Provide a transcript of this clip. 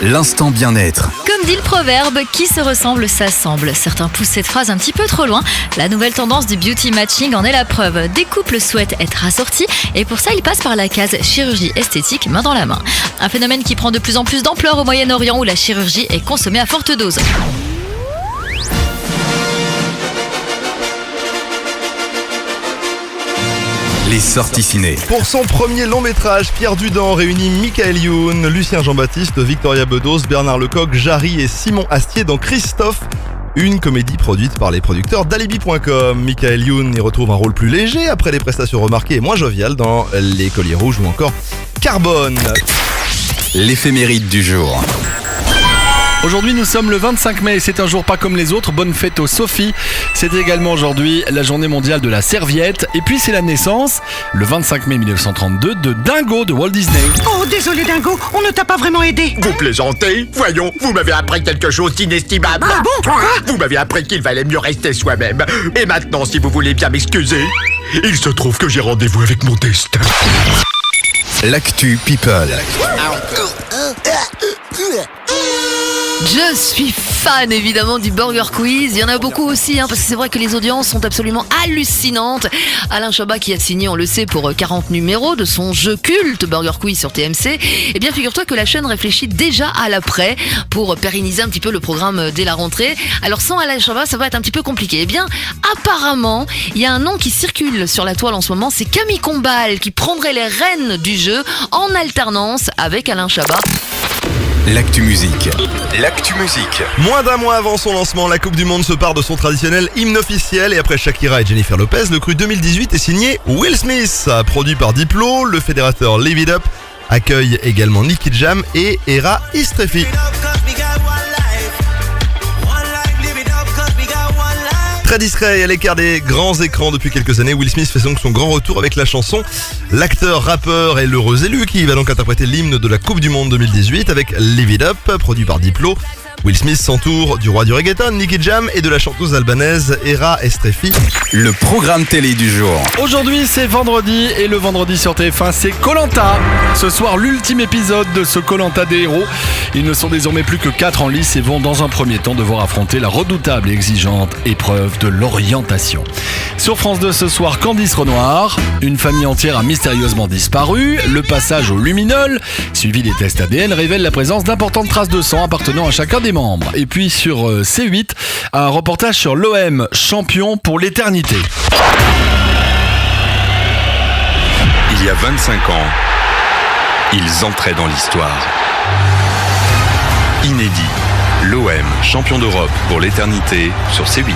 l'instant bien-être. Comme dit le proverbe, qui se ressemble s'assemble. Certains poussent cette phrase un petit peu trop loin. La nouvelle tendance du beauty matching en est la preuve. Des couples souhaitent être assortis et pour ça ils passent par la case chirurgie esthétique main dans la main. Un phénomène qui prend de plus en plus d'ampleur au Moyen-Orient où la chirurgie est consommée à forte dose. Les sorties ciné. Pour son premier long métrage, Pierre Dudand réunit Michael Youn, Lucien Jean-Baptiste, Victoria Bedos, Bernard Lecoq, Jarry et Simon Astier dans Christophe, une comédie produite par les producteurs d'Alibi.com. Michael Youn y retrouve un rôle plus léger après des prestations remarquées et moins joviales dans Les Colliers Rouges ou encore Carbone. L'éphéméride du jour. Aujourd'hui, nous sommes le 25 mai et c'est un jour pas comme les autres. Bonne fête aux Sophie. C'est également aujourd'hui la journée mondiale de la serviette. Et puis c'est la naissance, le 25 mai 1932, de Dingo de Walt Disney. Oh, désolé Dingo, on ne t'a pas vraiment aidé. Vous plaisantez? Voyons, vous m'avez appris quelque chose d'inestimable. Ah bon? Quoi? Vous m'avez appris qu'il valait mieux rester soi-même. Et maintenant, si vous voulez bien m'excuser, il se trouve que j'ai rendez-vous avec mon destin. L'actu People. Je suis fan évidemment du Burger Quiz. Il y en a beaucoup aussi parce que c'est vrai que les audiences sont absolument hallucinantes. Alain Chabat qui a signé, on le sait, pour 40 numéros de son jeu culte Burger Quiz sur TMC. Eh bien figure-toi que la chaîne réfléchit déjà à l'après pour pérenniser un petit peu le programme dès la rentrée. Alors sans Alain Chabat ça va être un petit peu compliqué. Eh bien apparemment il y a un nom qui circule sur la toile en ce moment, c'est Camille Combal qui prendrait les rênes du jeu en alternance avec Alain Chabat. L'actu musique. L'actu musique. Moins d'un mois avant son lancement, la Coupe du Monde se part de son traditionnel hymne officiel et après Shakira et Jennifer Lopez, le cru 2018 est signé Will Smith. Produit par Diplo, le fédérateur Live It Up accueille également Nicky Jam et Era Istrefi. Très discret et à l'écart des grands écrans depuis quelques années, Will Smith fait donc son grand retour avec la chanson. L'acteur, rappeur et l'heureux élu qui va donc interpréter l'hymne de la Coupe du Monde 2018 avec Live It Up, produit par Diplo. Will Smith s'entoure du roi du reggaeton, Nicky Jam, et de la chanteuse albanaise Era Estrefi. Le programme télé du jour. Aujourd'hui c'est vendredi et le vendredi sur TF1 c'est Koh-Lanta. Ce soir l'ultime épisode de ce Koh-Lanta des héros. Ils ne sont désormais plus que 4 en lice et vont dans un premier temps devoir affronter la redoutable et exigeante épreuve de l'orientation. Sur France 2 ce soir, Candice Renoir, une famille entière a mystérieusement disparu. Le passage au luminol, suivi des tests ADN, révèle la présence d'importantes traces de sang appartenant à chacun des membres. Et puis sur C8, un reportage sur l'OM, champion pour l'éternité. Il y a 25 ans, ils entraient dans l'histoire. Inédit, l'OM, champion d'Europe pour l'éternité sur C8.